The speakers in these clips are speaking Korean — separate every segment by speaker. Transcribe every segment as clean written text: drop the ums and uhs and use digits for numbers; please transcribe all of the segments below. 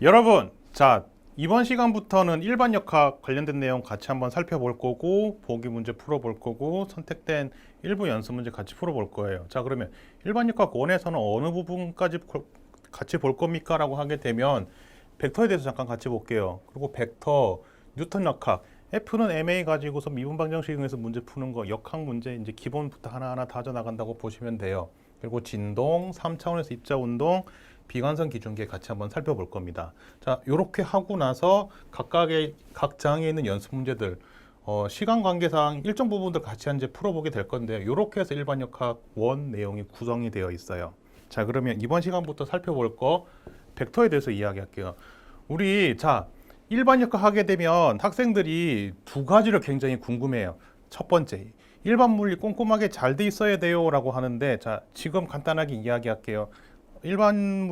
Speaker 1: 여러분, 자, 이번 시간부터는 일반역학 관련된 내용 같이 한번 살펴볼 거고, 보기 문제 풀어볼 거고, 선택된 일부 연습 문제 같이 풀어볼 거예요. 자, 그러면 일반역학 1에서는 어느 부분까지 같이 볼 겁니까? 라고 하게 되면 벡터에 대해서 잠깐 같이 볼게요. 그리고 벡터, 뉴턴 역학, F는 MA 가지고서 미분 방정식 이용해서 문제 푸는 거, 역학 문제 이제 기본부터 하나하나 다져 나간다고 보시면 돼요. 그리고 진동, 3차원에서 입자 운동, 비관성 기준계 같이 한번 살펴볼 겁니다. 자, 이렇게 하고 나서 각각의 각 장에 있는 연습 문제들 시간 관계상 일정 부분들 같이 이제 풀어보게 될 건데 이렇게 해서 일반역학 원 내용이 구성이 되어 있어요. 자, 그러면 이번 시간부터 살펴볼 거 벡터에 대해서 이야기할게요. 우리 자 일반역학 하게 되면 학생들이 두 가지를 굉장히 궁금해요. 첫 번째, 일반 물리 꼼꼼하게 잘 돼 있어야 돼요라고 하는데 자 지금 간단하게 이야기할게요. 일반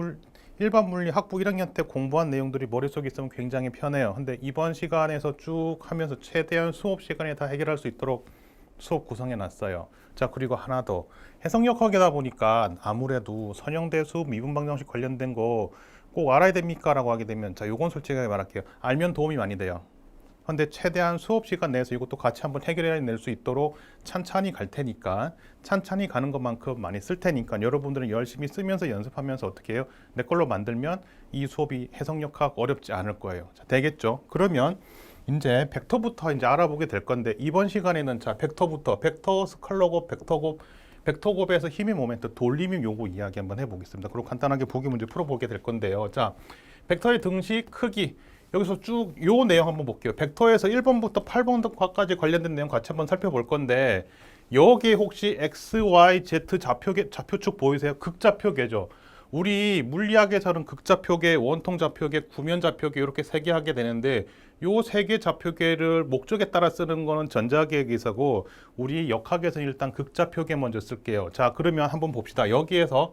Speaker 1: 물리 학부 1학년 때 공부한 내용들이 머릿속에 있으면 굉장히 편해요. 근데 이번 시간에서 쭉 하면서 최대한 수업 시간에 다 해결할 수 있도록 수업 구성해 놨어요. 자, 그리고 하나 더. 해석역학이다 보니까 아무래도 선형대수, 미분방정식 관련된 거 꼭 알아야 됩니까? 라고 하게 되면 자, 요건 솔직하게 말할게요. 알면 도움이 많이 돼요. 근데 최대한 수업 시간 내에서 이것도 같이 한번 해결해낼 수 있도록 찬찬히 갈 테니까 찬찬히 가는 것만큼 많이 쓸 테니까 여러분들은 열심히 쓰면서 연습하면서 어떻게 해요? 내 걸로 만들면 이 수업이 해석역학 어렵지 않을 거예요. 자, 되겠죠? 그러면 이제 벡터부터 이제 알아보게 될 건데 이번 시간에는 자 벡터부터 벡터 스칼러곱 벡터곱에서 힘의 모멘트 돌림임 요거 이야기 한번 해보겠습니다. 그리고 간단하게 보기 문제 풀어보게 될 건데요. 자 벡터의 등식 크기 여기서 쭉 요 내용 한번 볼게요. 벡터에서 1번부터 8번까지 관련된 내용 같이 한번 살펴볼 건데 여기에 혹시 x, y, z 좌표축 보이세요? 극좌표계죠. 우리 물리학에서는 극좌표계, 원통좌표계, 구면좌표계 이렇게 세 개 하게 되는데 요 세 개 좌표계를 목적에 따라 쓰는 거는 전자계기사고 우리 역학에서는 일단 극좌표계 먼저 쓸게요. 자, 그러면 한번 봅시다. 여기에서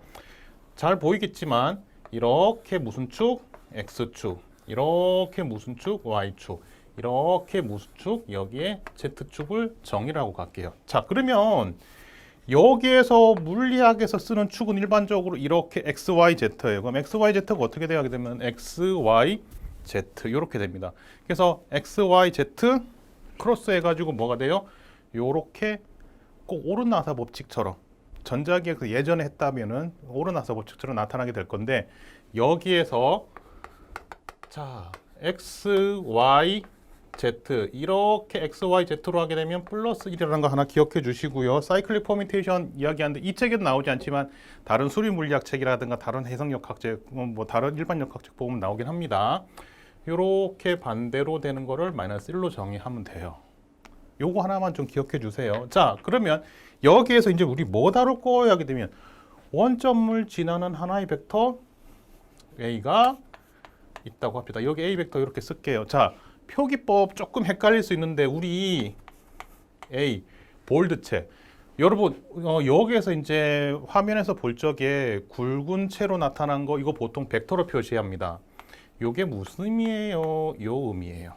Speaker 1: 잘 보이겠지만 이렇게 무슨 축? x축. 이렇게 무슨 축? y축. 이렇게 무슨 축? 여기에 z축을 정의라고 갈게요. 자, 그러면 여기에서 물리학에서 쓰는 축은 일반적으로 이렇게 x, y, z예요. 그럼 x, y, z가 어떻게 되게 되면 x, y, z 이렇게 됩니다. 그래서 x, y, z 크로스 해가지고 뭐가 돼요? 요렇게 꼭 오른나사 법칙처럼 전자기에서 예전에 했다면은 오른나사 법칙처럼 나타나게 될 건데 여기에서 자 x, y, z 이렇게 x, y, z로 하게 되면 플러스 1이라는 거 하나 기억해 주시고요. 사이클릭 퍼뮤테이션 이야기하는데 이 책에는 나오지 않지만 다른 수리 물리학 책이라든가 다른 해석역학책 뭐 다른 일반 역학책 보면 나오긴 합니다. 이렇게 반대로 되는 거를 마이너스 1로 정의하면 돼요. 요거 하나만 좀 기억해 주세요. 자, 그러면 여기에서 이제 우리 뭐 다룰 거야 하게 되면 원점을 지나는 하나의 벡터 A가 있다고 합니다. 여기 A 벡터 이렇게 쓸게요. 자, 표기법 조금 헷갈릴 수 있는데 우리 A 볼드체 여러분 여기에서 이제 화면에서 볼 적에 굵은 채로 나타난 거 이거 보통 벡터로 표시합니다. 요게 무슨 의미예요? 요 의미예요.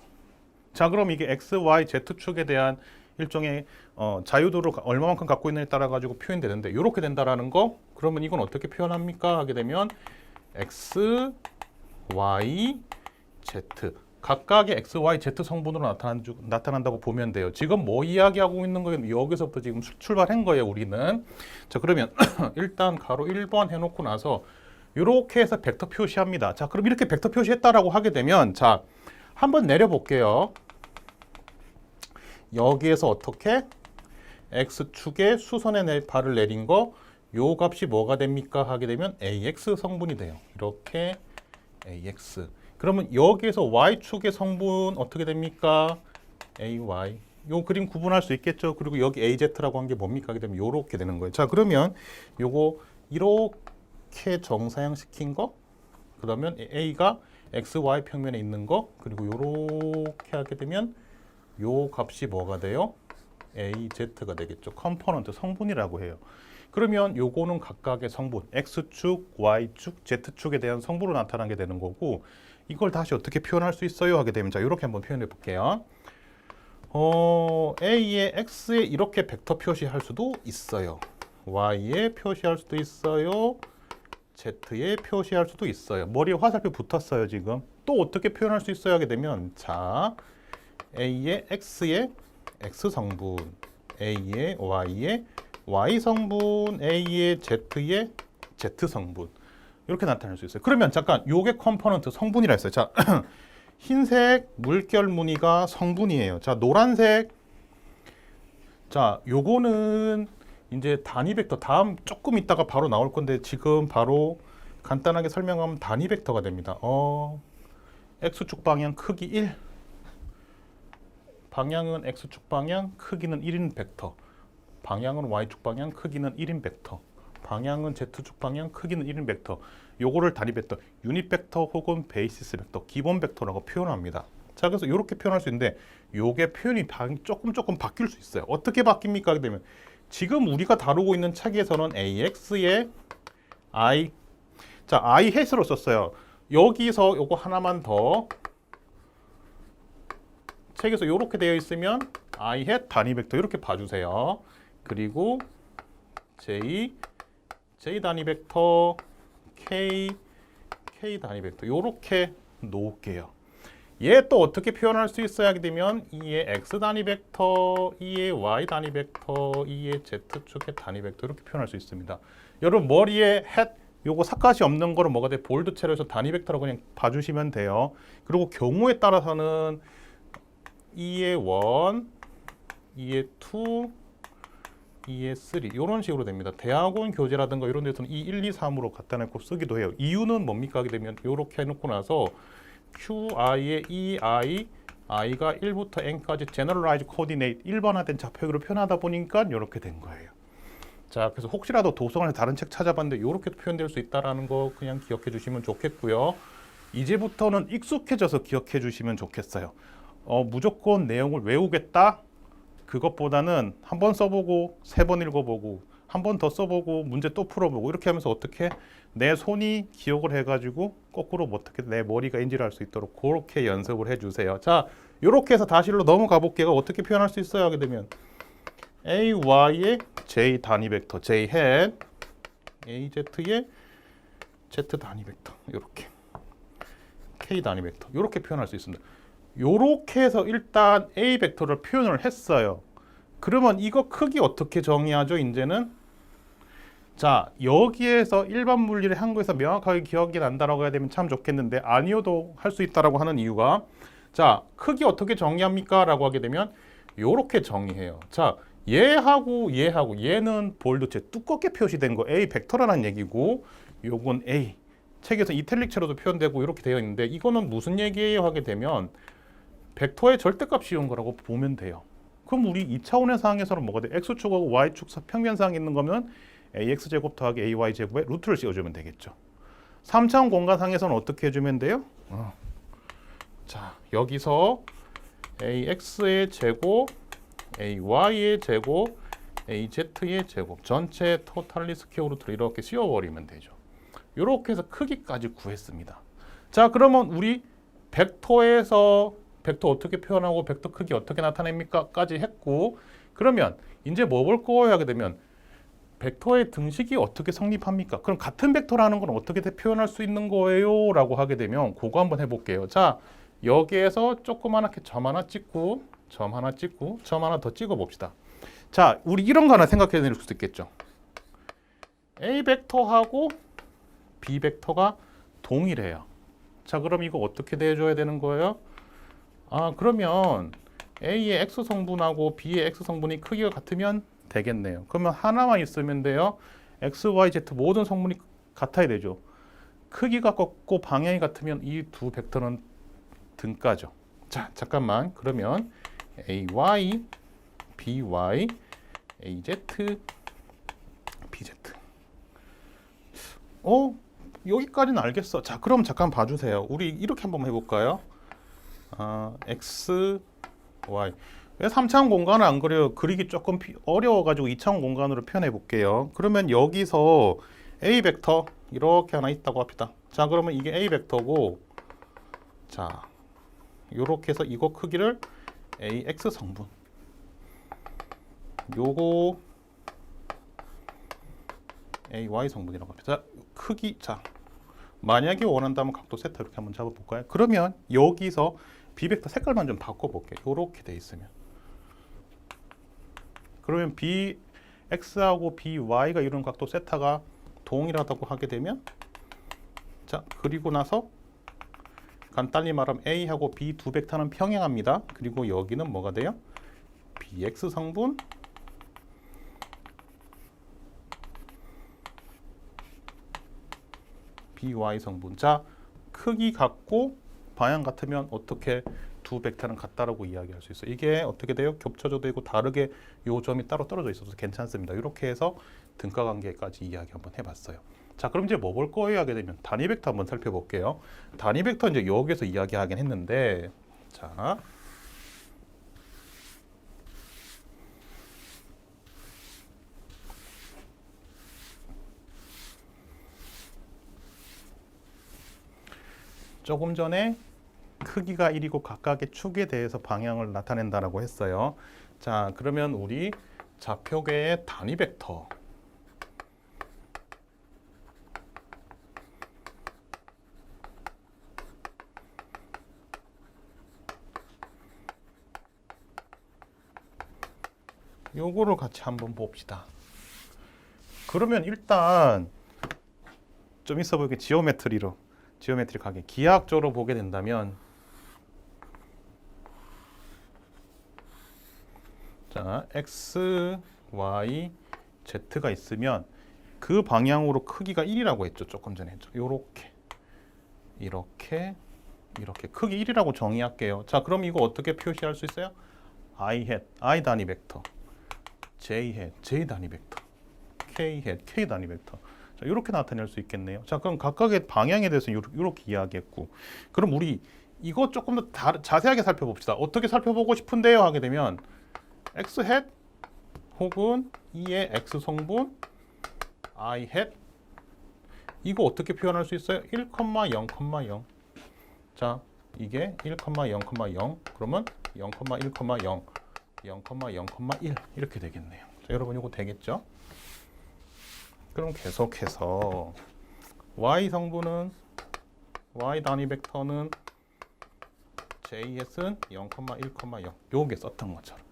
Speaker 1: 자, 그럼 이게 x, y, z축에 대한 일종의 자유도를 얼마만큼 갖고 있느냐에 따라 가지고 표현되는데 이렇게 된다라는 거 그러면 이건 어떻게 표현합니까? 하게 되면 x, y, z 각각의 x, y, z 성분으로 나타난다고 보면 돼요. 지금 뭐 이야기하고 있는 거예요? 여기서부터 지금 출발한 거예요, 우리는. 자, 그러면 일단 가로 1번 해놓고 나서 이렇게 해서 벡터 표시합니다. 자, 그럼 이렇게 벡터 표시했다라고 하게 되면 자, 한번 내려볼게요. 여기에서 어떻게 x축에 수선에 발을 내린 거 요 값이 뭐가 됩니까? 하게 되면 ax 성분이 돼요. 이렇게 ax. 그러면 여기에서 y축의 성분 어떻게 됩니까? ay. 요 그림 구분할 수 있겠죠? 그리고 여기 az라고 한 게 뭡니까? 하게 되면 요렇게 되는 거예요. 자, 그러면 요거 이렇게 정사형시킨 거 그러면 a가 x, y 평면에 있는 거 그리고 요렇게 하게 되면 요 값이 뭐가 돼요? az가 되겠죠. 컴포넌트 성분이라고 해요. 그러면 요거는 각각의 성분 x축, y축, z축에 대한 성분으로 나타나게 되는 거고 이걸 다시 어떻게 표현할 수 있어요? 하게 되면 자 이렇게 한번 표현해 볼게요. A에 X에 이렇게 벡터 표시할 수도 있어요. Y에 표시할 수도 있어요. Z에 표시할 수도 있어요. 머리에 화살표 붙었어요, 지금. 또 어떻게 표현할 수 있어요? 하게 되면 자, A의 X의 X 성분, A의 Y의 Y 성분, A의 Z의 Z 성분. 이렇게 나타낼 수 있어요. 그러면 잠깐 요게 컴포넌트 성분이라 했어요. 자, 흰색 물결 무늬가 성분이에요. 자, 노란색. 자, 요거는 이제 단위 벡터 다음 조금 있다가 바로 나올 건데 지금 바로 간단하게 설명하면 단위 벡터가 됩니다. X축 방향 크기 1. 방향은 X축 방향, 크기는 1인 벡터. 방향은 Y축 방향, 크기는 1인 벡터. 방향은 Z축 방향, 크기는 1인 벡터. 요거를 단위 벡터, 유닛 벡터 혹은 베이시스 벡터, 기본 벡터라고 표현합니다. 자, 그래서 이렇게 표현할 수 있는데 요게 표현이 조금 바뀔 수 있어요. 어떻게 바뀝니까? 하게 되면 지금 우리가 다루고 있는 책에서는 AX의 I, 자, I 햇으로 썼어요. 여기서 요거 하나만 더 책에서 이렇게 되어 있으면 I 햇 단위 벡터 이렇게 봐주세요. 그리고 J 단위 벡터, K 단위 벡터 이렇게 놓을게요. 얘 또 어떻게 표현할 수 있어야 하게 되면 E의 X 단위 벡터, E의 Y 단위 벡터, E의 Z축의 단위 벡터 이렇게 표현할 수 있습니다. 여러분 머리에 햇 요거 삿갓이 없는 거를 뭐가 돼? 볼드체로 해서 단위 벡터라고 그냥 봐주시면 돼요. 그리고 경우에 따라서는 E의 1, E의 2, E의 3 이런 식으로 됩니다. 대학원 교재라든가 이런 데서는 E 1, 2, 3으로 갖다 놓고 쓰기도 해요. 이유는 뭡니까? 하게 되면 이렇게 해놓고 나서 QI의 EI, I가 1부터 N까지 Generalized Coordinate, 일반화된 좌표기로 표현하다 보니까 이렇게 된 거예요. 자, 그래서 혹시라도 도서관에서 다른 책 찾아봤는데 이렇게 표현될 수 있다는 거 그냥 기억해 주시면 좋겠고요. 이제부터는 익숙해져서 기억해 주시면 좋겠어요. 무조건 내용을 외우겠다? 그것보다는 한 번 써보고, 3번 읽어보고, 한 번 더 써보고, 문제 또 풀어보고 이렇게 하면서 어떻게 내 손이 기억을 해가지고 거꾸로 어떻게 내 머리가 인지를 할 수 있도록 그렇게 연습을 해주세요. 자, 이렇게 해서 다시로 넘어가 볼게요. 어떻게 표현할 수 있어요? 하게 되면 AY의 J 단위 벡터, J 햇, AZ의 Z 단위 벡터 이렇게 K 단위 벡터 이렇게 표현할 수 있습니다. 이렇게 해서 일단 A 벡터를 표현을 했어요. 그러면 이거 크기 어떻게 정의하죠? 이제는 자, 여기에서 일반 물리를 한국에서 명확하게 기억이 난다라고 해야 되면 참 좋겠는데 아니어도 할 수 있다라고 하는 이유가 자, 크기 어떻게 정의합니까? 라고 하게 되면 이렇게 정의해요. 자, 얘는 볼드체 두껍게 표시된 거 A 벡터라는 얘기고 요건 A 책에서 이탈릭체로도 표현되고 이렇게 되어 있는데 이거는 무슨 얘기예요? 하게 되면 벡터의 절대값 씌운 거라고 보면 돼요. 그럼 우리 2차원의 상황에서는 뭐가 돼? X축하고 Y축 평면상에 있는 거면 AX제곱 더하기 AY제곱에 루트를 씌워주면 되겠죠. 3차원 공간상에서는 어떻게 해주면 돼요? 자, 여기서 AX의 제곱, AY의 제곱, AZ의 제곱 전체 토탈리 스퀘어 루트를 이렇게 씌워버리면 되죠. 이렇게 해서 크기까지 구했습니다. 자, 그러면 우리 벡터에서 벡터 어떻게 표현하고 벡터 크기 어떻게 나타냅니까? 까지 했고 그러면 이제 뭐 볼 거예요? 하게 되면 벡터의 등식이 어떻게 성립합니까? 그럼 같은 벡터라는 건 어떻게 표현할 수 있는 거예요? 라고 하게 되면 그거 한번 해볼게요. 자, 여기에서 조그맣게 점 하나 찍고 점 하나 찍고 점 하나 더 찍어 봅시다. 자, 우리 이런 거 하나 생각해 낼 수도 있겠죠. A 벡터하고 B 벡터가 동일해요. 자, 그럼 이거 어떻게 대줘야 되는 거예요? 그러면 A의 X 성분하고 B의 X 성분이 크기가 같으면 되겠네요. 그러면 하나만 있으면 돼요. X, Y, Z 모든 성분이 같아야 되죠. 크기가 같고 방향이 같으면 이 두 벡터는 등가죠. 자, 잠깐만. 그러면 AY, BY, AZ, BZ. 여기까지는 알겠어. 자, 그럼 잠깐 봐주세요. 우리 이렇게 한번 해볼까요? X, Y. 왜 3차원 공간을 안 그려요? 그리기 조금 어려워가지고 2차원 공간으로 표현해 볼게요. 그러면 여기서 A 벡터 이렇게 하나 있다고 합시다. 자, 그러면 이게 A 벡터고 자, 요렇게 해서 이거 크기를 AX 성분 요거 AY 성분이라고 합니다. 자, 크기, 자, 만약에 원한다면 각도 세타 이렇게 한번 잡아볼까요? 그러면 여기서 B벡터 색깔만 좀 바꿔볼게요. 이렇게 돼 있으면. 그러면 BX하고 BY가 이루는 각도 세타가 동일하다고 하게 되면, 자, 그리고 나서 간단히 말하면 A하고 B 두 벡터는 평행합니다. 그리고 여기는 뭐가 돼요? BX 성분 BY 성분. 자, 크기 같고 방향 같으면 어떻게 두 벡터는 같다라고 이야기할 수 있어요. 이게 어떻게 돼요? 겹쳐져도 되고 다르게 요 점이 따로 떨어져 있어서 괜찮습니다. 이렇게 해서 등가 관계까지 이야기 한번 해봤어요. 자, 그럼 이제 뭐 볼 거예요? 하게 되면 단위 벡터 한번 살펴볼게요. 단위 벡터 이제 여기에서 이야기하긴 했는데, 자, 조금 전에 크기가 1이고 각각의 축에 대해서 방향을 나타낸다라고 했어요. 자, 그러면 우리 좌표계의 단위 벡터. 요거를 같이 한번 봅시다. 그러면 일단 좀 있어 보이게 지오메트리 가게 기하학적으로 보게 된다면, 자, X, Y, Z가 있으면 그 방향으로 크기가 1이라고 했죠. 조금 전에 했죠. 요렇게 이렇게 크기 1이라고 정의할게요. 자, 그럼 이거 어떻게 표시할 수 있어요? I hat, I 단위 벡터, J hat, J 단위 벡터, K hat, K 단위 벡터. 자, 이렇게 나타낼 수 있겠네요. 자, 그럼 각각의 방향에 대해서 이렇게 이야기했고, 그럼 우리 이거 조금 더 자세하게 살펴봅시다. 어떻게 살펴보고 싶은데요? 하게 되면 X hat 혹은 E의 X 성분 I hat, 이거 어떻게 표현할 수 있어요? 1,0,0. 자, 이게 1,0,0, 그러면 0,1,0, 0,0,1 이렇게 되겠네요. 자, 여러분 이거 되겠죠? 그럼 계속해서 Y 성분은, Y 단위 벡터는 JS는 0,1,0 요게 썼던 것처럼.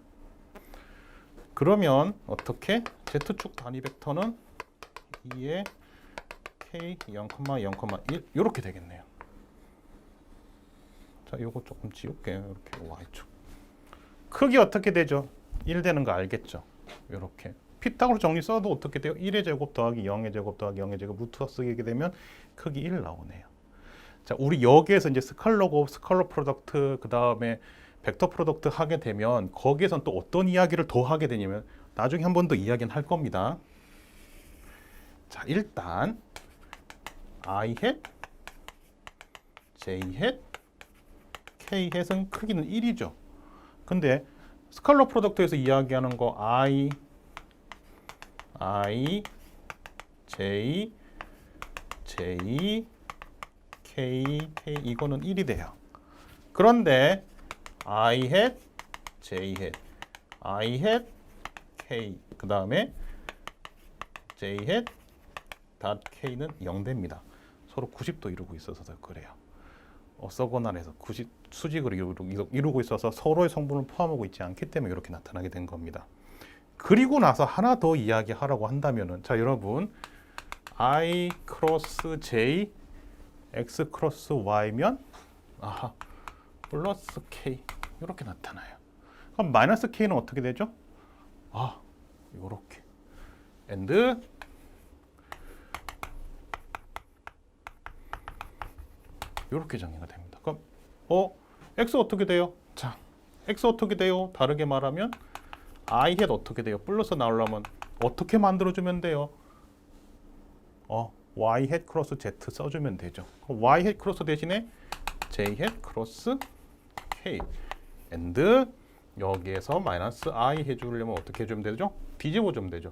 Speaker 1: 그러면 어떻게? Z축 단위 벡터는 2의 K 0,0,1 이렇게 되겠네요. 자, 요거 조금 지울게요. 이렇게 Y축. 크기 어떻게 되죠? 1 되는 거 알겠죠? 이렇게. 피타고라스 정리 써도 어떻게 돼요? 1의 제곱 더하기 0의 제곱 더하기 0의 제곱 루트 쓰게 되면 크기 1 나오네요. 자, 우리 여기에서 이제 스칼러 프로덕트, 그 다음에 벡터 프로덕트 하게 되면 거기에선 또 어떤 이야기를 더 하게 되냐면 나중에 한 번 더 이야기는 할 겁니다. 자, 일단 I hat, J hat, K hat은 크기는 1이죠. 근데 스칼러 프로덕트에서 이야기하는 거 I, J, K, 이거는 1이 돼요. 그런데 I hat, J hat, I hat, K, 그 다음에 J hat, K는 0 됩니다. 서로 90도 이루고 있어서 그래요. orthogonal에서 90 수직으로 이루고 있어서 서로의 성분을 포함하고 있지 않기 때문에 이렇게 나타나게 된 겁니다. 그리고 나서 하나 더 이야기하라고 한다면은, 자, 여러분 I 크로스 J, X 크로스 Y면 플러스 K 이렇게 나타나요. 그럼 마이너스 K는 어떻게 되죠? 이렇게 and 이렇게 정의가 됩니다. 그럼 X 어떻게 돼요? 자, X 어떻게 돼요? 다르게 말하면 I hat 어떻게 돼요? 플러스 나오려면 어떻게 만들어주면 돼요? Y hat 크로스 Z 써주면 되죠. 그럼 Y hat 크로스 대신에 J hat 크로스 K and 여기에서 마이너스 I 해주려면 어떻게 해주면 되죠? 뒤집어 주면 되죠.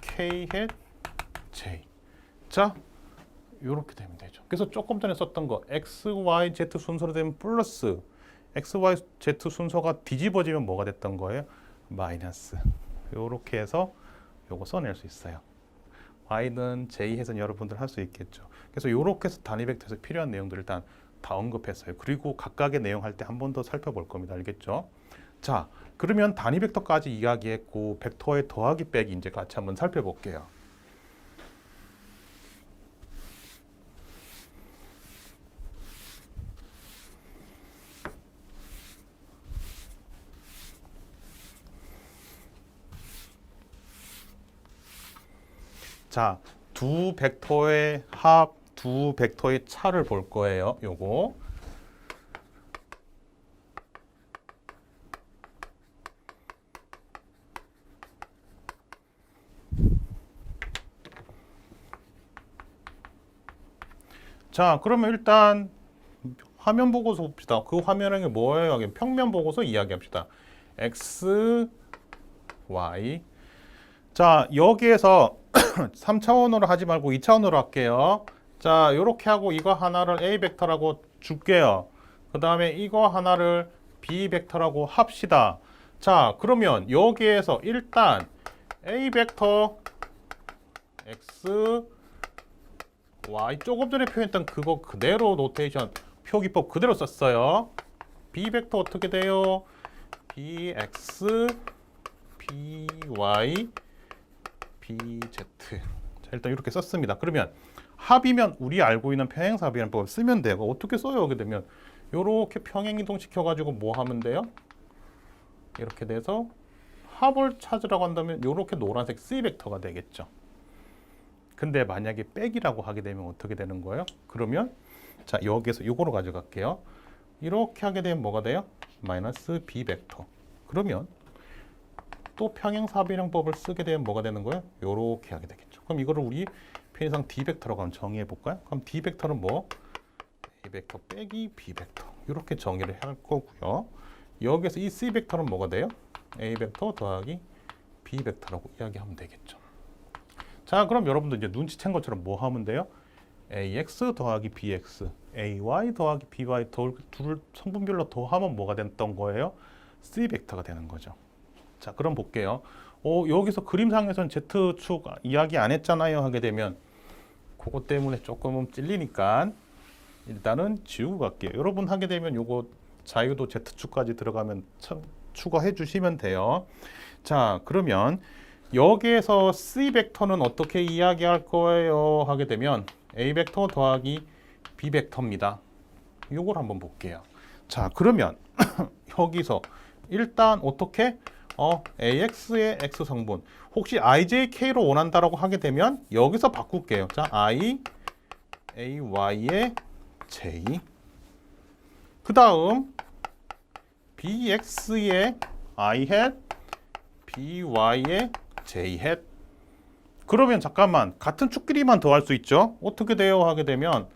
Speaker 1: K hat J. 자, 이렇게 되면 되죠. 그래서 조금 전에 썼던 거 X, Y, Z 순서로 되면 플러스, X, Y, Z 순서가 뒤집어지면 뭐가 됐던 거예요? 마이너스. 이렇게 해서 요거 써낼 수 있어요. y는 j 해서 여러분들 할 수 있겠죠. 그래서 이렇게 해서 단위 벡터에서 필요한 내용들을 일단 다 언급했어요. 그리고 각각의 내용 할 때 한 번 더 살펴볼 겁니다. 알겠죠? 자, 그러면 단위 벡터까지 이야기했고 벡터의 더하기 빼기 이제 같이 한번 살펴볼게요. 자, 두 벡터의 합, 두 벡터의 차를 볼 거예요. 요거. 자, 그러면 일단 화면 보고서 봅시다. 그 화면에 뭐예요? 여기 평면 보고서 이야기합시다. x, y. 자, 여기에서 3차원으로 하지 말고 2차원으로 할게요. 자, 이렇게 하고 이거 하나를 A 벡터라고 줄게요. 그 다음에 이거 하나를 B 벡터라고 합시다. 자, 그러면 여기에서 일단 A 벡터 X, Y 조금 전에 표현했던 그거 그대로 노테이션 표기법 그대로 썼어요. B 벡터 어떻게 돼요? BX, BY, BZ. 자, 일단 이렇게 썼습니다. 그러면 합이면 우리 알고 있는 평행사비라는 법을 쓰면 돼요. 어떻게 써요? 하게 되면 이렇게 평행 이동 시켜가지고 뭐 하면 돼요? 이렇게 돼서 합을 찾으라고 한다면 이렇게 노란색 C 벡터가 되겠죠. 근데 만약에 빼기라고 하게 되면 어떻게 되는 거예요? 그러면 자, 여기에서 이거로 가져갈게요. 이렇게 하게 되면 뭐가 돼요? 마이너스 B 벡터. 그러면 또 평행사비량법을 쓰게 되면 뭐가 되는 거예요? 이렇게 하게 되겠죠. 그럼 이거를 우리 편의상 D 벡터라고 한번 정의해 볼까요? 그럼 D 벡터는 뭐? A 벡터 빼기 B 벡터. 이렇게 정의를 할 거고요. 여기에서 이 C 벡터는 뭐가 돼요? A 벡터 더하기 B 벡터라고 이야기하면 되겠죠. 자, 그럼 여러분들 이제 눈치챈 것처럼 뭐 하면 돼요? AX 더하기 BX, AY 더하기 BY 둘 성분별로 더하면 뭐가 됐던 거예요? C 벡터가 되는 거죠. 자, 그럼 볼게요. 여기서 그림상에서는 Z축 이야기 안 했잖아요 하게 되면 그것 때문에 조금은 찔리니까 일단은 지우고 갈게요. 여러분 하게 되면 요거 자유도 Z축까지 들어가면 추가해 주시면 돼요. 자, 그러면 여기에서 C 벡터는 어떻게 이야기할 거예요 하게 되면 A 벡터 더하기 B 벡터입니다. 요걸 한번 볼게요. 자, 그러면 여기서 일단 어떻게 AX의 X 성분 혹시 IJK로 원한다라고 하게 되면 여기서 바꿀게요. 자, I, AY의 J 그 다음 BX의 I hat, BY의 J hat 그러면 잠깐만 같은 축끼리만 더할 수 있죠. 어떻게 돼요 하게 되면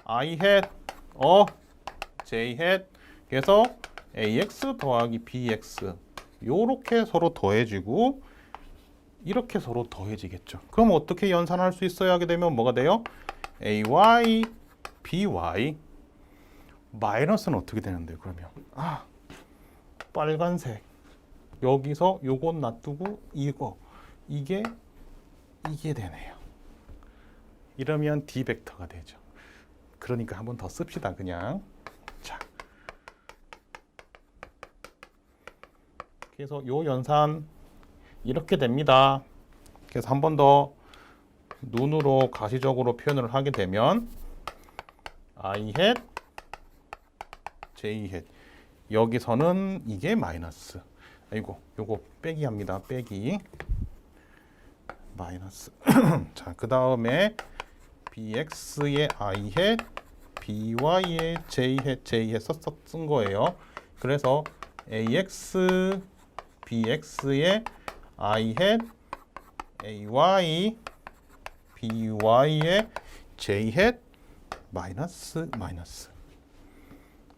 Speaker 1: I hat, J hat 그래서 AX 더하기 BX 요렇게 서로 더해지고 이렇게 서로 더해지겠죠. 그럼 어떻게 연산할 수 있어야 하게 되면 뭐가 돼요? AY, BY 마이너스는 어떻게 되는데요? 그러면 빨간색 여기서 요건 놔두고 이게 되네요. 이러면 D 벡터가 되죠. 그러니까 한번 더 씁시다 그냥. 자, 그래서 요 연산 이렇게 됩니다. 그래서 한 번 더 눈으로 가시적으로 표현을 하게 되면 I hat, J hat 여기서는 이게 마이너스 아이고 요거 빼기 합니다. 빼기 마이너스 자, 그 다음에 BX의 I hat, BY의 J hat 쓴 거예요. 그래서 AX, BX의 I hat, AY, BY의 J hat 마이너스.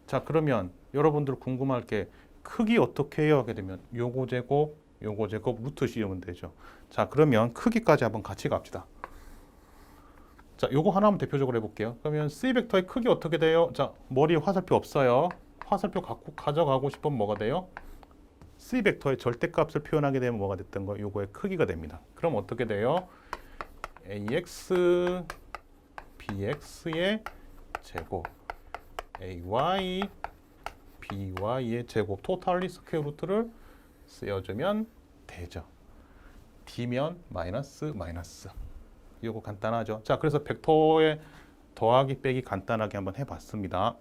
Speaker 1: 자, 그러면 여러분들 궁금할 게 크기 어떻게 해요 하게 되면 요거 제곱 루트 씌우면 되죠. 자, 그러면 크기까지 한번 같이 갑시다. 자, 요거 하나만 대표적으로 해볼게요. 그러면 C 벡터의 크기 어떻게 돼요? 자, 머리에 화살표 없어요. 화살표 갖고 가져가고 싶으면 뭐가 돼요? C 벡터의 절대값을 표현하게 되면 뭐가 됐던 거? 요거의 크기가 됩니다. 그럼 어떻게 돼요? AX BX의 제곱 AY BY의 제곱 토탈리 스퀘어 루트를 쓰여주면 되죠. D면 마이너스 마이너스. 요거 간단하죠. 자, 그래서 벡터의 더하기 빼기 간단하게 한번 해봤습니다.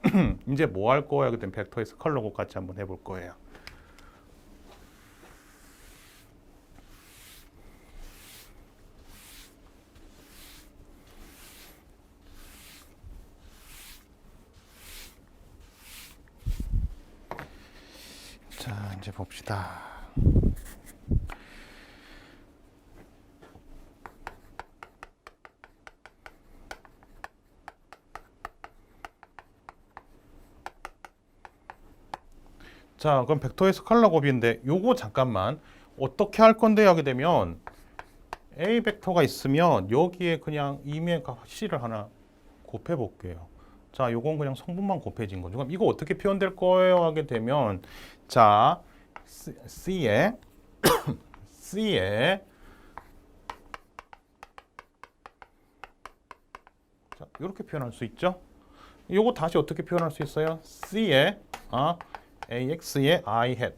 Speaker 1: 이제 뭐 할 거예요? 그때 벡터의 스칼러 곱 같이 한번 해볼 거예요. 자, 이제 봅시다. 자, 그럼 벡터의 스칼라 곱인데 요거 잠깐만 어떻게 할 건데 하게 되면 A 벡터가 있으면 여기에 그냥 이미의 값 C를 하나 곱해 볼게요. 자, 요건 그냥 성분만 곱해진 거죠. 그럼 이거 어떻게 표현될 거예요 하게 되면 자, C에 자, 이렇게 표현할 수 있죠. 요거 다시 어떻게 표현할 수 있어요? C에 AX의 I hat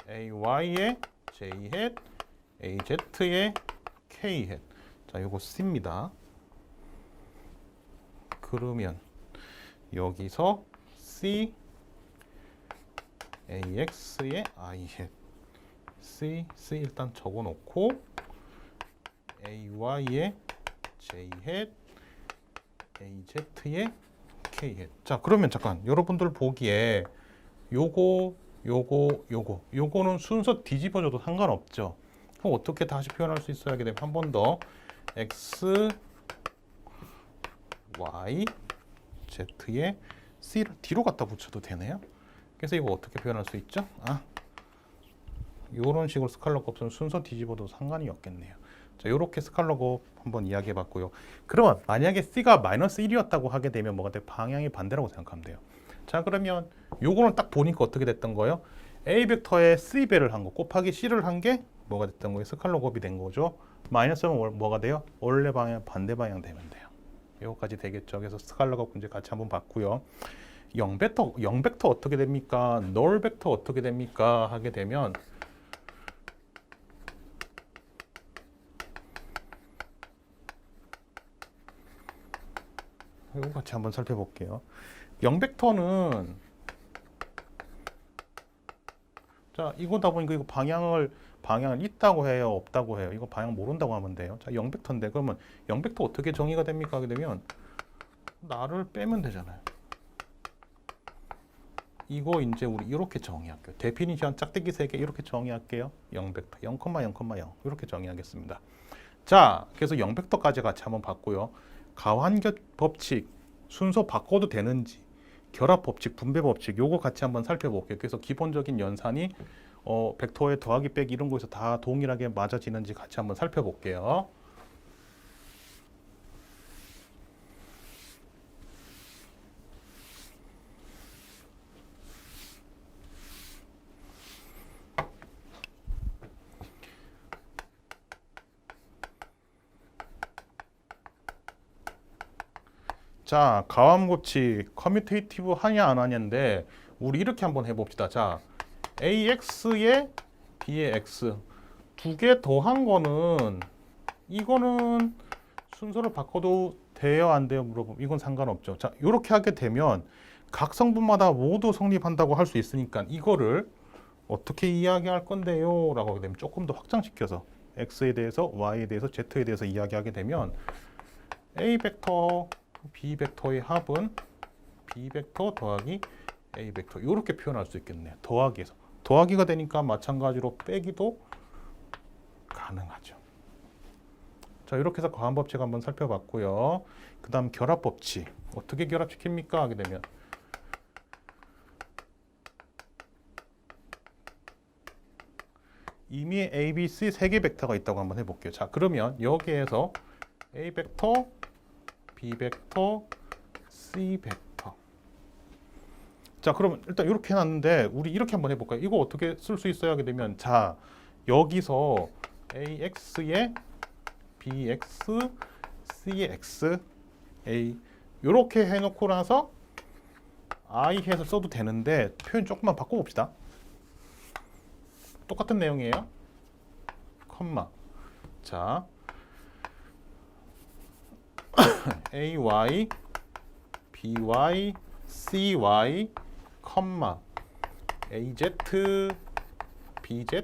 Speaker 1: AY의 J hat AZ의 K hat. 자, 요거 C입니다. 그러면 여기서 C AX의 I hat C 일단 적어 놓고 AY의 J hat AZ의 K hat. 자, 그러면 잠깐 여러분들 보기에 요거는 순서 뒤집어져도 상관없죠. 그럼 어떻게 다시 표현할 수 있어야 하게 되면 한 번 더 X Y Z의 C를 뒤로 갖다 붙여도 되네요. 그래서 이거 어떻게 표현할 수 있죠? 이런 식으로 스칼러 곱은 순서 뒤집어도 상관이 없겠네요. 자, 이렇게 스칼러 곱 한번 이야기해 봤고요. 그러면 만약에 C가 마이너스 1이었다고 하게 되면 뭐가 돼? 방향이 반대라고 생각하면 돼요. 자, 그러면 요거는 딱 보니까 어떻게 됐던 거예요? A 벡터에 C 배를 한 거 곱하기 C를 한 게 뭐가 됐던 거예요? 스칼러 곱이 된 거죠. 마이너스면 뭐가 돼요? 원래 방향 반대 방향 되면 돼요. 요거까지 되겠죠. 그래서 스칼러 곱 문제 같이 한번 봤고요. 0벡터 어떻게 됩니까? 널 벡터 어떻게 됩니까? 하게 되면 이거 같이 한번 살펴볼게요. 0벡터는 자, 이거다 보니까 이거 방향을 있다고 해요, 없다고 해요. 이거 방향 모른다고 하면 돼요. 자, 0벡터인데 그러면 0벡터 어떻게 정의가 됩니까? 하게 되면 나를 빼면 되잖아요. 이거 이제 우리 이렇게 정의할게요. 데피니션 짝대기 3개 이렇게 정의할게요. 0벡터 0,0,0 이렇게 정의하겠습니다. 자, 그래서 0벡터까지 같이 한번 봤고요. 가환결 법칙 순서 바꿔도 되는지, 결합 법칙, 분배 법칙 요거 같이 한번 살펴볼게요. 그래서 기본적인 연산이 벡터의 더하기 빼기 이런 거에서 다 동일하게 맞아지는지 같이 한번 살펴볼게요. 자, 가함법칙 커뮤테이티브 하냐 안 하냐인데 우리 이렇게 한번 해봅시다. 자, AX에 B의 X 두 개 더한 거는 이거는 순서를 바꿔도 돼요 안 돼요 물어보면 이건 상관없죠. 자, 이렇게 하게 되면 각 성분마다 모두 성립한다고 할 수 있으니까 이거를 어떻게 이야기할 건데요? 라고 하게 되면 조금 더 확장시켜서 X에 대해서 Y에 대해서 Z에 대해서 이야기하게 되면 A 벡터 B 벡터의 합은 B 벡터 더하기 A 벡터 이렇게 표현할 수 있겠네요. 더하기에서 더하기가 되니까 마찬가지로 빼기도 가능하죠. 자, 이렇게 해서 과한 법칙 한번 살펴봤고요. 그 다음 결합 법칙 어떻게 결합시킵니까? 하게 되면 이미 A, B, C 세 개 벡터가 있다고 한번 해볼게요. 자, 그러면 여기에서 A 벡터 B 벡터, C 벡터 자, 그러면 일단 이렇게 해놨는데 우리 이렇게 한번 해볼까요? 이거 어떻게 쓸 수 있어요? 하게 되면 자, 여기서 AX에 BX, C에 X, A 이렇게 해놓고 나서 I 해서 써도 되는데 표현 조금만 바꿔봅시다. 똑같은 내용이에요. 컴마. 자, AY, BY, CY, 컴마, AZ, BZ,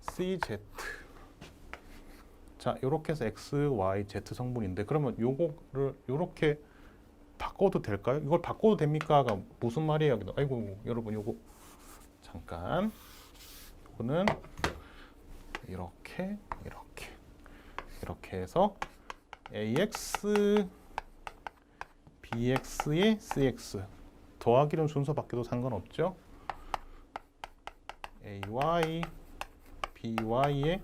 Speaker 1: CZ. 자, 이렇게 해서 X, Y, Z 성분인데 그러면 요거를 요렇게 바꿔도 될까요? 이걸 바꿔도 됩니까?가 무슨 말이에요? 아이고, 여러분 요거 잠깐. 요거는 이렇게 해서 AX, BX에 CX 더하기는 순서 바뀌어도 상관없죠. AY, BY에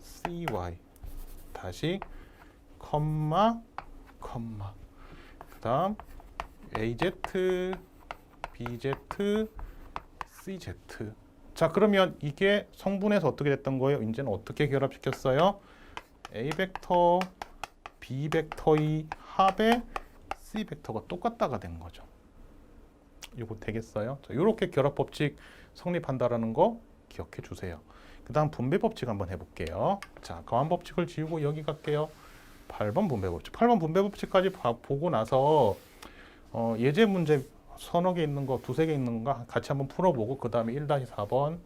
Speaker 1: CY 다시 컴마 그다음 AZ, BZ, CZ. 자, 그러면 이게 성분에서 어떻게 됐던 거예요? 이제는 어떻게 결합시켰어요? A 벡터, B 벡터의 합에 C 벡터가 똑같다가 된 거죠. 이거 되겠어요? 자, 이렇게 결합 법칙 성립한다라는 거 기억해 주세요. 그 다음 분배 법칙 한번 해볼게요. 자, 거한 법칙을 지우고 여기 갈게요. 8번 분배 법칙. 8번 분배 법칙까지 보고 나서 예제 문제 서너 개 있는 거, 두세 개 있는 거 같이 한번 풀어보고 그 다음에 1-4번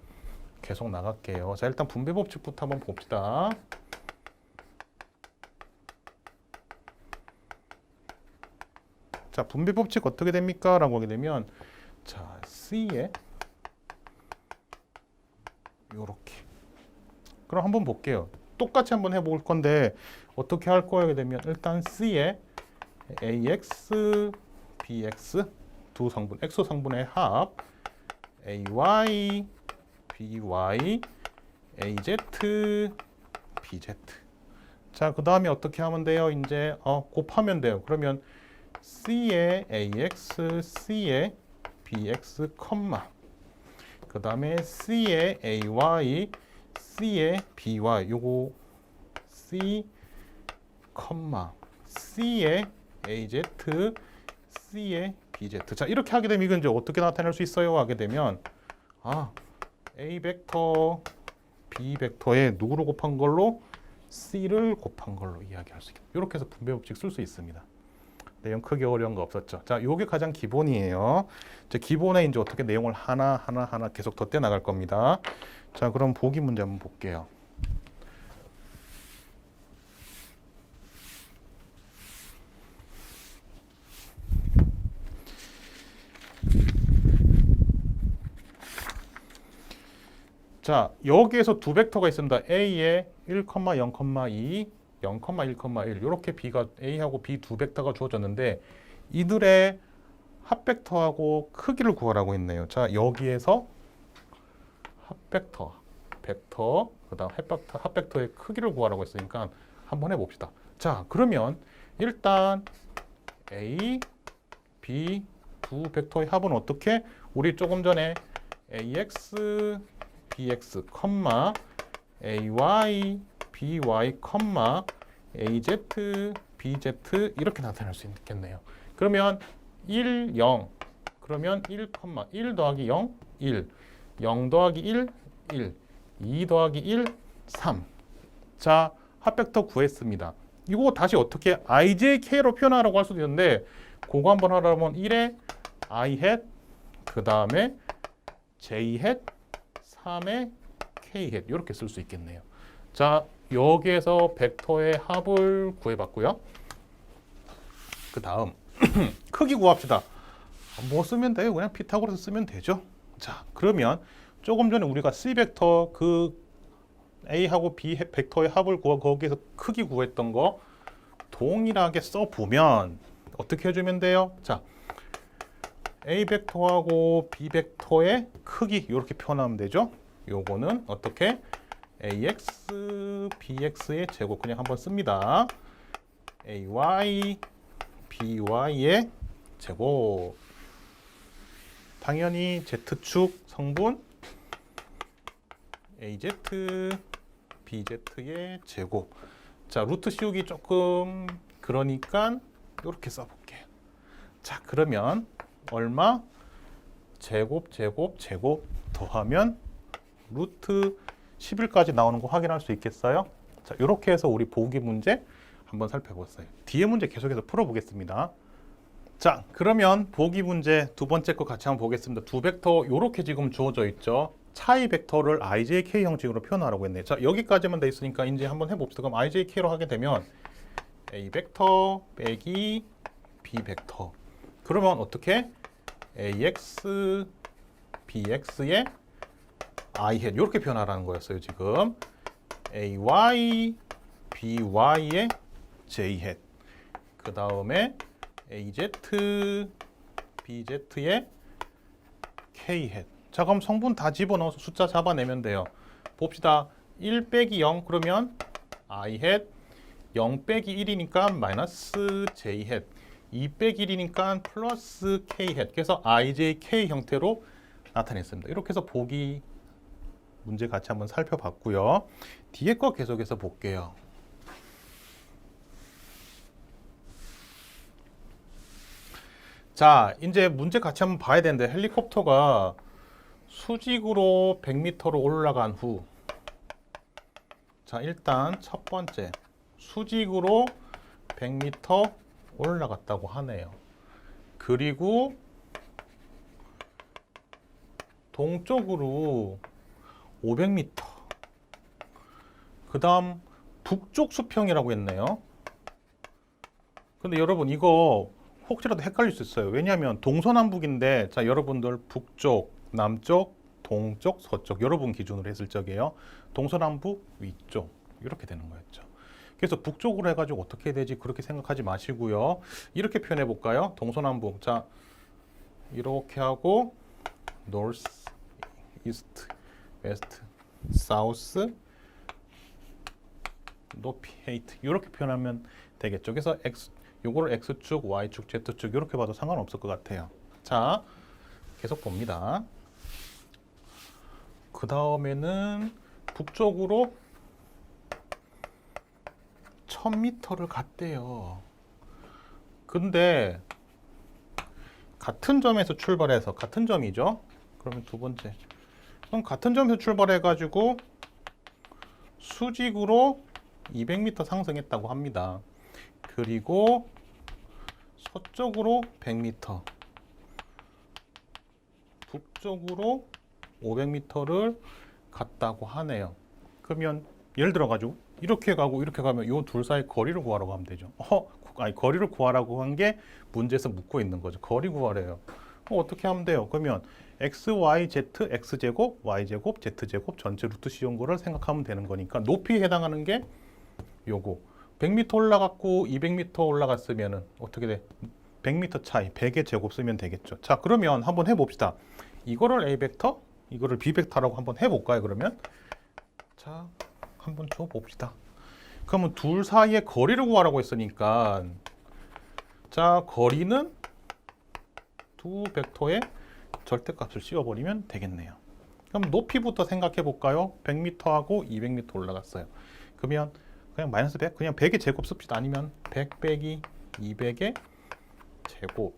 Speaker 1: 계속 나갈게요. 자, 일단 분배 법칙부터 한번 봅시다. 자, 분배 법칙 어떻게 됩니까? 라고 하게 되면 자, C에 요렇게. 그럼 한번 볼게요. 똑같이 한번 해볼 건데 어떻게 할 거예요? 되면 일단 C에 AX, BX 두 성분, 엑소 성분의 합 AY, BY, AZ, BZ. 자, 그 다음에 어떻게 하면 돼요? 이제 곱하면 돼요. 그러면 C에 AX, C에 BX, 컴마. 그 다음에 C에 AY, C에 BY. 요거 C, 컴마. C에 AZ, C에 BZ. 자, 이렇게 하게 되면 이건 이제 어떻게 나타낼 수 있어요? 하게 되면 A 벡터, B 벡터에 누구를 곱한 걸로? C를 곱한 걸로 이야기할 수 있겠다. 이렇게 해서 분배 법칙 쓸 수 있습니다. 내용 크게 어려운 거 없었죠. 자, 요게 가장 기본이에요. 이제 기본에 이제 어떻게 내용을 하나 계속 덧대 나갈 겁니다. 자, 그럼 보기 문제 한번 볼게요. 자, 여기에서 두 벡터가 있습니다. A에 1, 0,2, 0,1,1 이렇게 B가 A하고 B 두 벡터가 주어졌는데 이들의 합 벡터하고 크기를 구하라고 했네요. 자, 여기에서 합 벡터, 그다음 합 벡터의 크기를 구하라고 했으니까 한번 해봅시다. 자, 그러면 일단 A, B 두 벡터의 합은 어떻게? 우리 조금 전에 AX, BX, AY, BY, AZ, BZ 이렇게 나타낼 수 있겠네요. 그러면 1, 0 그러면 1, 1 더하기 0, 1 0 더하기 1, 1 2 더하기 1, 3 자, 합벡터 구했습니다. 이거 다시 어떻게 IJK로 표현하라고 할 수도 있는데 그거 한번 하려면 1에 I hat 그 다음에 J hat 3에 K hat 이렇게 쓸 수 있겠네요. 자, 여기에서 벡터의 합을 구해봤고요. 그 다음 크기 구합시다. 뭐 쓰면 돼요? 그냥 피타고라스 쓰면 되죠. 자, 그러면 조금 전에 우리가 C 벡터 그 A하고 B 벡터의 합을 구하 거기에서 크기 구했던 거 동일하게 써보면 어떻게 해주면 돼요? 자, A 벡터하고 B 벡터의 크기 이렇게 표현하면 되죠. 요거는 어떻게? AX, BX의 제곱 그냥 한번 씁니다. AY, BY의 제곱. 당연히 Z축 성분 AZ, BZ의 제곱. 자, 루트 씌우기 조금 그러니까 이렇게 써볼게요. 자, 그러면 얼마? 제곱, 제곱, 제곱 더하면 루트 11까지 나오는 거 확인할 수 있겠어요? 자, 이렇게 해서 우리 보기 문제 한번 살펴봤어요. 뒤에 문제 계속해서 풀어보겠습니다. 자, 그러면 보기 문제 두 번째 거 같이 한번 보겠습니다. 두 벡터 이렇게 지금 주어져 있죠. 차이 벡터를 IJK 형식으로 표현하라고 했네요. 자, 여기까지만 돼 있으니까 이제 한번 해봅시다. 그럼 IJK로 하게 되면 A 벡터 빼기 B 벡터. 그러면 어떻게? AX, BX의 I hat 이렇게 표현하라는 거였어요. 지금 AY, BY의 J hat. 그 다음에 AZ, BZ의 K hat. 자, 그럼 성분 다 집어넣어서 숫자 잡아내면 돼요. 봅시다. 1 빼기 0 그러면 I hat, 0 빼기 1이니까 마이너스 J hat, 2 빼기 1이니까 플러스 K hat. 그래서 IJK 형태로 나타냈습니다. 이렇게 해서 보기 문제 같이 한번 살펴봤고요. 뒤에 거 계속해서 볼게요. 자, 이제 문제 같이 한번 봐야 되는데 헬리콥터가 수직으로 100m로 올라간 후, 자, 일단 첫 번째 수직으로 100m 올라갔다고 하네요. 그리고 동쪽으로 500m, 그 다음 북쪽 수평이라고 했네요. 근데 여러분 이거 혹시라도 헷갈릴 수 있어요. 왜냐하면 동서남북인데, 자, 여러분들 북쪽, 남쪽, 동쪽, 서쪽 여러분 기준으로 했을 적이에요. 동서남북, 위쪽 이렇게 되는 거였죠. 그래서 북쪽으로 해가지고 어떻게 되지 그렇게 생각하지 마시고요. 이렇게 표현해 볼까요? 동서남북. 자, 이렇게 하고 north, east, west, south, 높이, height 이렇게 표현하면 되겠죠. 그래서 x 요거를 x축, y축, z축 이렇게 봐도 상관없을 것 같아요. 자, 계속 봅니다. 그 다음에는 북쪽으로 1000m를 갔대요. 근데 같은 점에서 출발해서, 같은 점이죠. 그러면 두 번째, 그럼 같은 점에서 출발해가지고 수직으로 200m 상승했다고 합니다. 그리고 서쪽으로 100m, 북쪽으로 500m를 갔다고 하네요. 그러면 예를 들어 가지고 이렇게 가고 이렇게 가면 이 둘 사이 거리를 구하라고 하면 되죠. 아니, 거리를 구하라고 한 게 문제에서 묻고 있는 거죠. 거리 구하래요. 어떻게 하면 돼요? 그러면 x, y, z, x제곱, y제곱, z제곱 전체 루트 씌운 거를 생각하면 되는 거니까 높이에 해당하는 게 요거 100m 올라갔고 200m 올라갔으면은 어떻게 돼? 100m 차이 100의 제곱 쓰면 되겠죠. 자, 그러면 한번 해봅시다. 이거를 A 벡터, 이거를 B 벡터라고 한번 해볼까요? 그러면 자, 한번 줘 봅시다. 그러면 둘 사이의 거리를 구하라고 했으니까, 자, 거리는 두 벡터의 절대값을 씌워버리면 되겠네요. 그럼 높이부터 생각해 볼까요? 100m하고 200m 올라갔어요. 그러면 그냥 마이너스 100, 그냥 100의 제곱 씁시다. 아니면 100 빼기 200의 제곱.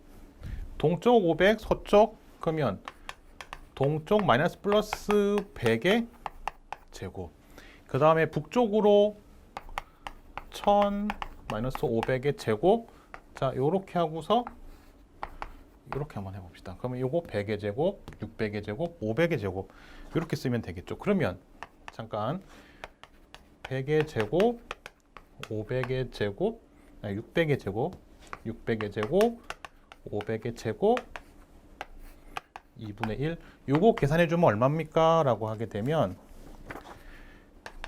Speaker 1: 동쪽 500, 서쪽 그러면 동쪽 마이너스 플러스 100의 제곱. 그 다음에 북쪽으로 1000 마이너스 500의 제곱. 자, 요렇게 하고서 이렇게 한번 해봅시다. 그러면 요거 100의 제곱, 600의 제곱, 500의 제곱 이렇게 쓰면 되겠죠. 그러면 잠깐 100의 제곱, 500의 제곱, 600의 제곱, 600의 제곱, 500의 제곱 2분의 1 요거 계산해 주면 얼마입니까? 라고 하게 되면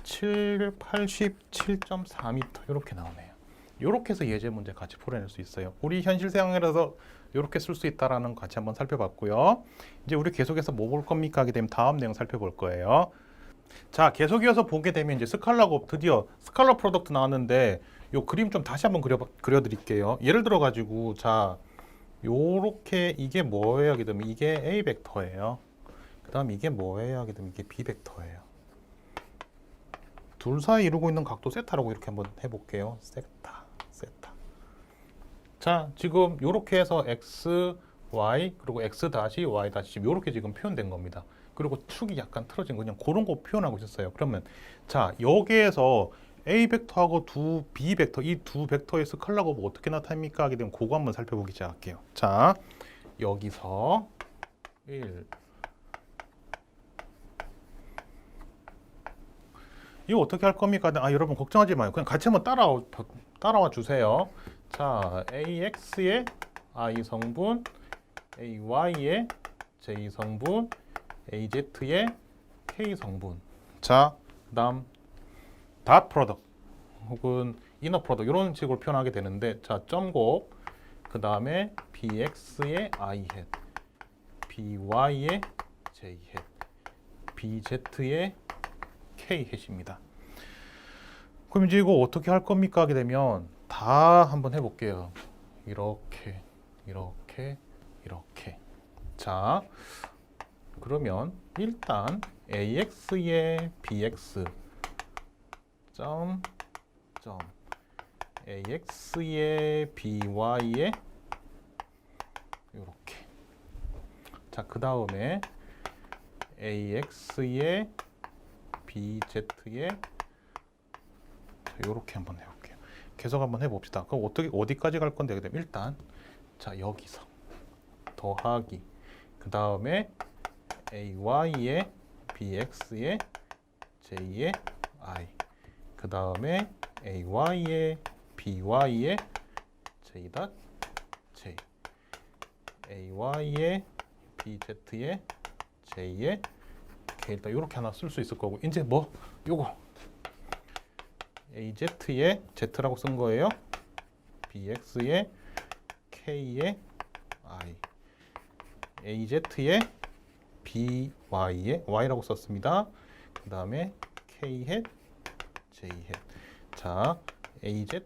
Speaker 1: 87.4m 이렇게 나오네요. 이렇게 해서 예제 문제 같이 풀어낼 수 있어요. 우리 현실 상황이라서 이렇게 쓸 수 있다라는 거 같이 한번 살펴봤고요. 이제 우리 계속해서 뭐 볼 겁니까? 하게 되면 다음 내용 살펴볼 거예요. 자, 계속 이어서 보게 되면 이제 스칼라고 드디어 스칼라 프로덕트 나왔는데 요 그림 좀 다시 한번 그려드릴게요. 예를 들어 가지고 자, 요렇게 이게 뭐예요 하게 되면 이게 A 벡터예요. 그 다음 이게 뭐예요 하게 되면 이게 B 벡터예요. 둘 사이 이루고 있는 각도 세타라고 이렇게 한번 해볼게요. 세타. 자, 지금 요렇게 해서 x, y 그리고 x 다시 y 다시 요렇게 지금 표현된 겁니다. 그리고 축이 약간 틀어진 거 그냥 그런 거 표현하고 있었어요. 그러면 자, 여기에서 A 벡터하고 B 벡터 이 두 벡터의 스칼라 곱은 어떻게 나타납니까 하게 되면 그거 한번 살펴보기 시작할게요. 자, 여기서 1 이거 어떻게 할 겁니까? 여러분 걱정하지 마요. 그냥 같이 한번 따라와 주세요. 자, AX의 I 성분, AY의 J 성분, AZ의 K 성분. 자, 그다음 닷 프로덕트 혹은 이너 프로덕트 이런 식으로 표현하게 되는데, 자, 점곱, 그 다음에 BX의 I 햇, BY의 J 햇, BZ의 K 햇입니다. 그럼 이제 이거 어떻게 할 겁니까 하게 되면 다 한번 해볼게요. 이렇게. 자, 그러면 일단 AX의 BX 점 AX의 BY의 이렇게. 자, 그 다음에 AX의 BZ의 이렇게 한번 해볼게요. 계속 한번 해봅시다. 그럼 어디까지 갈 건데? 그다음 일단 자, 여기서 더하기, 그 다음에 AY의 BX의 J의 I, 그 다음에 AY의 BY의 J 닷 J, AY의 BZ의 J의 K. 일단 이렇게 하나 쓸 수 있을 거고, 이제 뭐 요거 AZ의 Z라고 쓴 거예요. BX의 K의 I, AZ의 BY의 Y라고 썼습니다. 그 다음에 K 햇, J 햇. 자, AZ,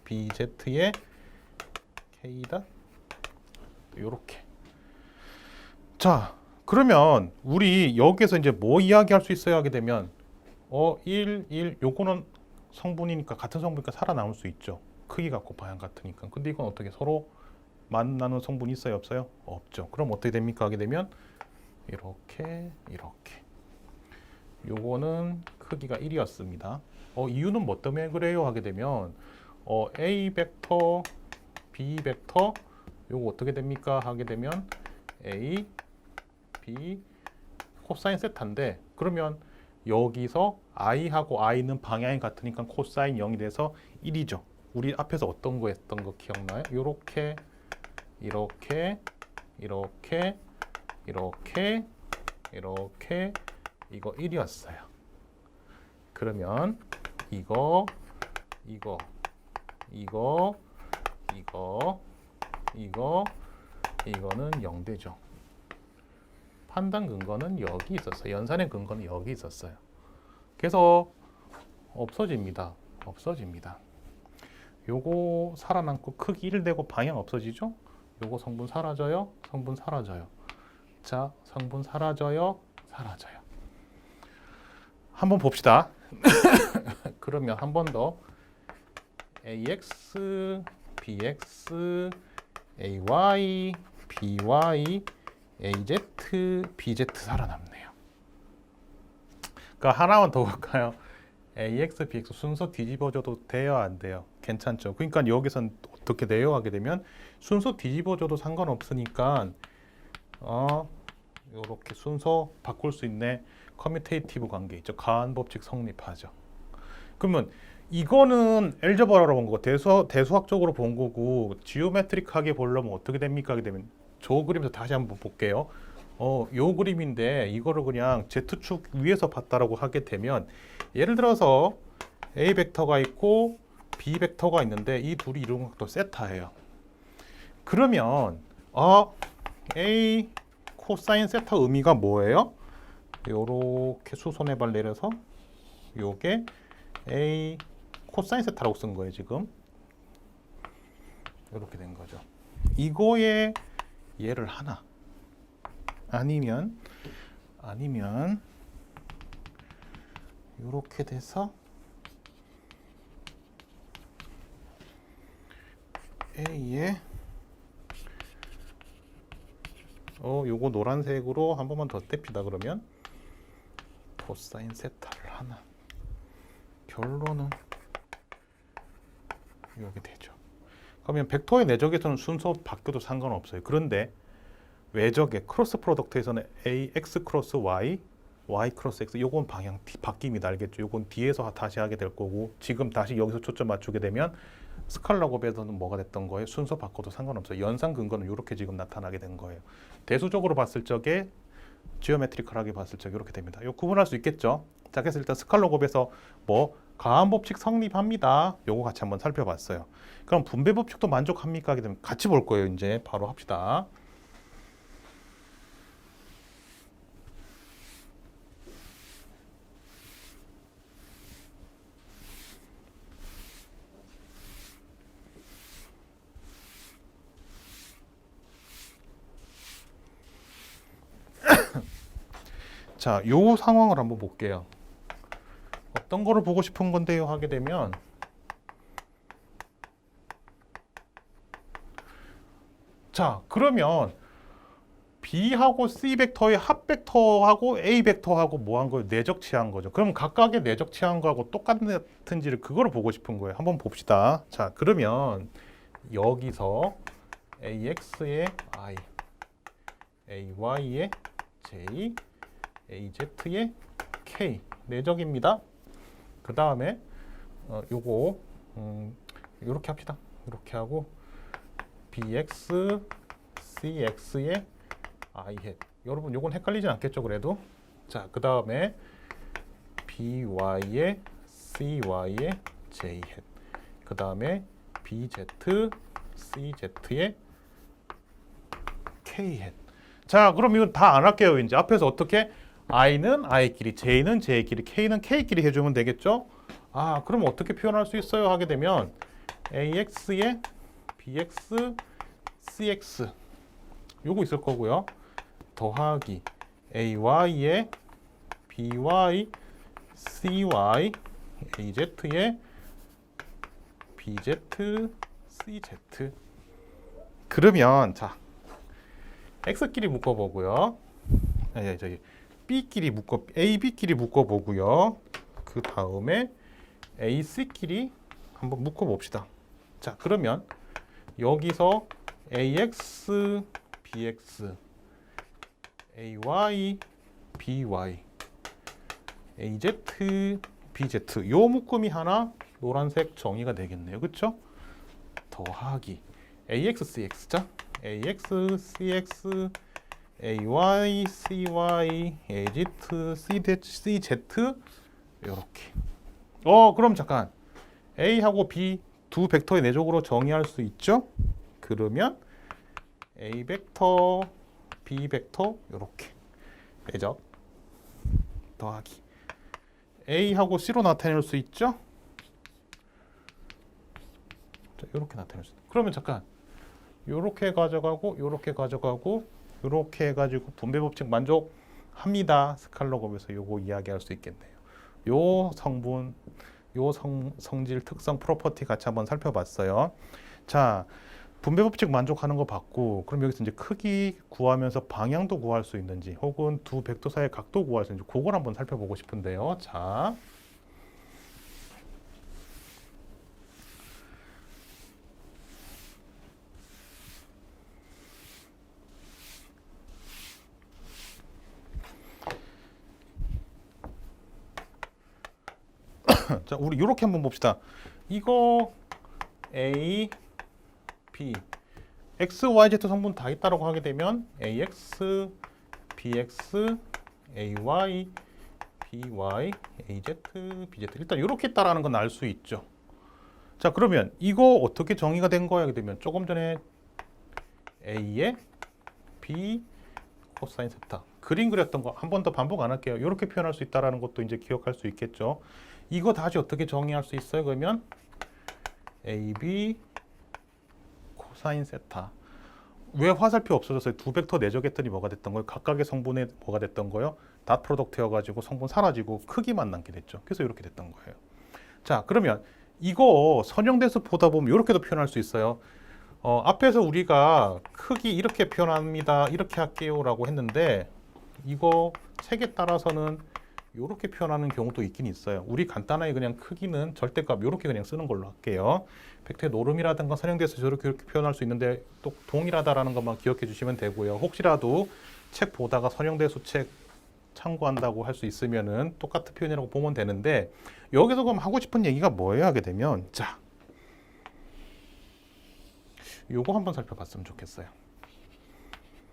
Speaker 1: BZ의 K 닷 요렇게. 자, 그러면 우리 여기에서 이제 뭐 이야기할 수 있어요 하게 되면 1 요거는 성분이니까 같은 성분이니까 살아남을 수 있죠. 크기가 곱방향 같으니까. 근데 이건 어떻게 서로 만나는 성분이 있어요 없어요? 없죠. 그럼 어떻게 됩니까 하게 되면 이렇게. 요거는 크기가 1이었습니다. 이유는 뭐 때문에 그래요 하게 되면 A 벡터, B 벡터 요거 어떻게 됩니까 하게 되면 A, B 코사인 세타인데, 그러면 여기서 I하고 I는 방향이 같으니까 코사인 0이 돼서 1이죠. 우리 앞에서 어떤 거 했던 거 기억나요? 이렇게 이거 1이었어요. 그러면 이거는 0 되죠. 판단 근거는 여기 있었어요. 연산의 근거는 여기 있었어요. 그래서 없어집니다. 요거 살아남고 크기 1 되고 방향 없어지죠? 요거 성분 사라져요. 자, 성분 사라져요. 한번 봅시다. 그러면 한 번 더 AX, BX, AY, BY, AZ, BZ 살아남네요. 그러니까 하나만 더 볼까요? AX, BX 순서 뒤집어져도 돼요, 안 돼요? 괜찮죠? 그러니까 여기선 어떻게 돼요? 하게 되면 순서 뒤집어져도 상관없으니까 이렇게 순서 바꿀 수 있는 커뮤테이티브 관계 있죠. 가한 법칙 성립하죠. 그러면 이거는 엘제브라로 본 거고 대수학적으로 본 거고, 지오메트릭하게 보려면 어떻게 됩니까? 하게 되면 저 그림에서 다시 한번 볼게요. 요 그림인데 이거를 그냥 Z축 위에서 봤다라고 하게 되면, 예를 들어서 A 벡터가 있고 B 벡터가 있는데 이 둘이 이루는 각도 세타예요. 그러면 A 코사인 세타 의미가 뭐예요? 요렇게 수선의 발 내려서 요게 A 코사인 세타라고 쓴 거예요. 지금 이렇게 된 거죠. 이거에 얘를 하나 아니면 이렇게 돼서 A에 요거 노란색으로 한 번만 더 뗍시다. 그러면 코사인 세타를 하나. 결론은 이렇게 되죠. 그러면 벡터의 내적에서는 순서 바뀌어도 상관없어요. 그런데 외적의 크로스 프로덕트에서는 AX 크로스 Y, Y 크로스 X 요건 방향 바뀝니다. 알겠죠? 요건 뒤에서 다시 하게 될 거고 지금 다시 여기서 초점 맞추게 되면 스칼라 곱에서는 뭐가 됐던 거예요? 순서 바꿔도 상관없어요. 연산 근거는 이렇게 지금 나타나게 된 거예요. 대수적으로 봤을 적에 지오메트리컬하게 봤을 적에 이렇게 됩니다. 요 구분할 수 있겠죠? 자, 그래서 일단 스칼라 곱에서 뭐 가한 법칙 성립합니다. 요거 같이 한번 살펴봤어요. 그럼 분배 법칙도 만족합니까? 하게 되면 같이 볼 거예요. 이제 바로 합시다. 자, 요 상황을 한번 볼게요. 어떤 거를 보고 싶은 건데요? 하게 되면 자, 그러면 B하고 C 벡터의 합 벡터하고 A 벡터하고 뭐 한 거예요? 내적치한 거죠. 그럼 각각의 내적치한 거하고 똑같은지를 그거를 보고 싶은 거예요. 한번 봅시다. 자, 그러면 여기서 AX의 I, AY의 J, AZ의 K 내적입니다. 그 다음에 요거 이렇게 합시다. 이렇게 하고 BX, CX의 I hat. 여러분 요건 헷갈리지 않겠죠? 그래도 자, 그 다음에 BY의 CY의 J hat. 그 다음에 BZ, CZ의 K hat. 자, 그럼 이건 다 안 할게요. 이제 앞에서 어떻게 I는 I끼리, J는 J끼리, K는 K끼리 해주면 되겠죠? 아, 그럼 어떻게 표현할 수 있어요? 하게 되면 AX의 BX, CX 요거 있을 거고요. 더하기 AY의 BY, CY, AZ의 BZ, CZ. 그러면 자, X끼리 묶어보고요. 저기 B끼리 A, B끼리 묶어보고요. 그 다음에 A, C끼리 한번 묶어봅시다. 자, 그러면 여기서 AX, BX, AY, BY, AZ, BZ 요 묶음이 하나 노란색 정의가 되겠네요. 그렇죠? 더하기 AX, CX 자 AX, CX, AY, CY, AZ, CZ 이렇게. 그럼 잠깐 A하고 B 두 벡터의 내적으로 정의할 수 있죠? 그러면 A 벡터, B 벡터 이렇게 내적 더하기 A하고 C로 나타낼 수 있죠? 자, 이렇게 나타낼 수 있어요. 그러면 잠깐 이렇게 가져가고 이렇게 가져가고 이렇게 해가지고 분배 법칙 만족합니다. 스칼라 곱에서 요거 이야기할 수 있겠네요. 요 성분, 요 성질 특성 프로퍼티 같이 한번 살펴봤어요. 자, 분배 법칙 만족하는 거 봤고, 그럼 여기서 이제 크기 구하면서 방향도 구할 수 있는지, 혹은 두 벡터 사이의 각도 구할 수 있는지, 그걸 한번 살펴보고 싶은데요. 자, 자, 우리 이렇게 한번 봅시다. 이거 A, B, X, Y, Z 성분 다 있다라고 하게 되면 AX, BX, AY, BY, AZ, BZ 일단 이렇게 있다라는 건 알 수 있죠. 자, 그러면 이거 어떻게 정의가 된 거야? 하게 되면 조금 전에 A의 B 코사인 세타 그림 그렸던 거 한 번 더 반복 안 할게요. 이렇게 표현할 수 있다라는 것도 이제 기억할 수 있겠죠. 이거 다시 어떻게 정의할 수 있어요? 그러면 AB 코사인 세타 왜 화살표 없어졌어요? 두 벡터 내적했더니 뭐가 됐던 거예요? 각각의 성분에 뭐가 됐던 거예요? 닷 프로덕트여가지고 성분 사라지고 크기만 남게 됐죠. 그래서 이렇게 됐던 거예요. 자, 그러면 이거 선형돼서 보다 보면 이렇게도 표현할 수 있어요. 앞에서 우리가 크기 이렇게 표현합니다. 이렇게 할게요라고 했는데 이거 책에 따라서는 이렇게 표현하는 경우도 있긴 있어요. 우리 간단하게 그냥 크기는 절대값 이렇게 그냥 쓰는 걸로 할게요. 벡터의 노름이라든가 선형돼서 저렇게 이렇게 표현할 수 있는데 또 동일하다라는 것만 기억해 주시면 되고요. 혹시라도 책 보다가 선형대수 책 참고한다고 할 수 있으면은 똑같은 표현이라고 보면 되는데 여기서 그럼 하고 싶은 얘기가 뭐예요? 하게 되면 자, 요거 한번 살펴봤으면 좋겠어요.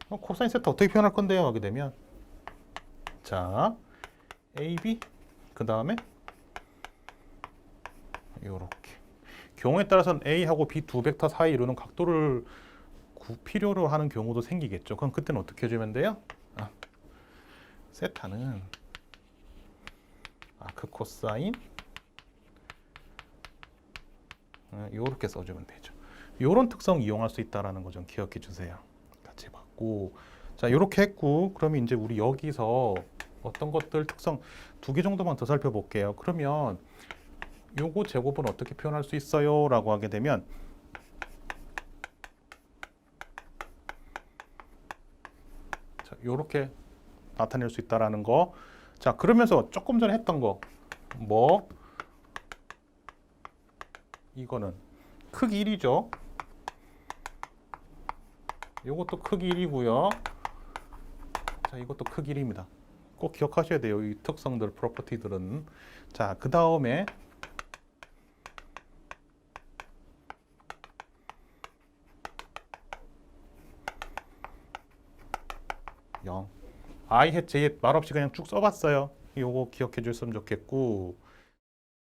Speaker 1: 코사인 세타 어떻게 표현할 건데요? 하게 되면 자, AB 그 다음에 요렇게 경우에 따라서는 A하고 B 두 벡터 사이 이루는 각도를 필요로 하는 경우도 생기겠죠. 그럼 그때는 어떻게 해주면 돼요? 세타는 아크 코사인 요렇게 써주면 되죠. 요런 특성 이용할 수 있다라는 거 좀 기억해 주세요. 같이 봤고 자 요렇게 했고 그러면 이제 우리 여기서 어떤 것들 특성 두 개 정도만 더 살펴볼게요. 그러면 요거 제곱은 어떻게 표현할 수 있어요? 라고 하게 되면 자 요렇게 나타낼 수 있다라는 거. 자 그러면서 조금 전에 했던 거 뭐 이거는 크기 1이죠. 이것도 크기 1이고요. 자 이것도 크기 1입니다. 꼭 기억하셔야 돼요. 이 특성들, 프로퍼티들은. 자 그 다음에 I hat, J hat 말없이 그냥 쭉 써봤어요. 요거 기억해 줬으면 좋겠고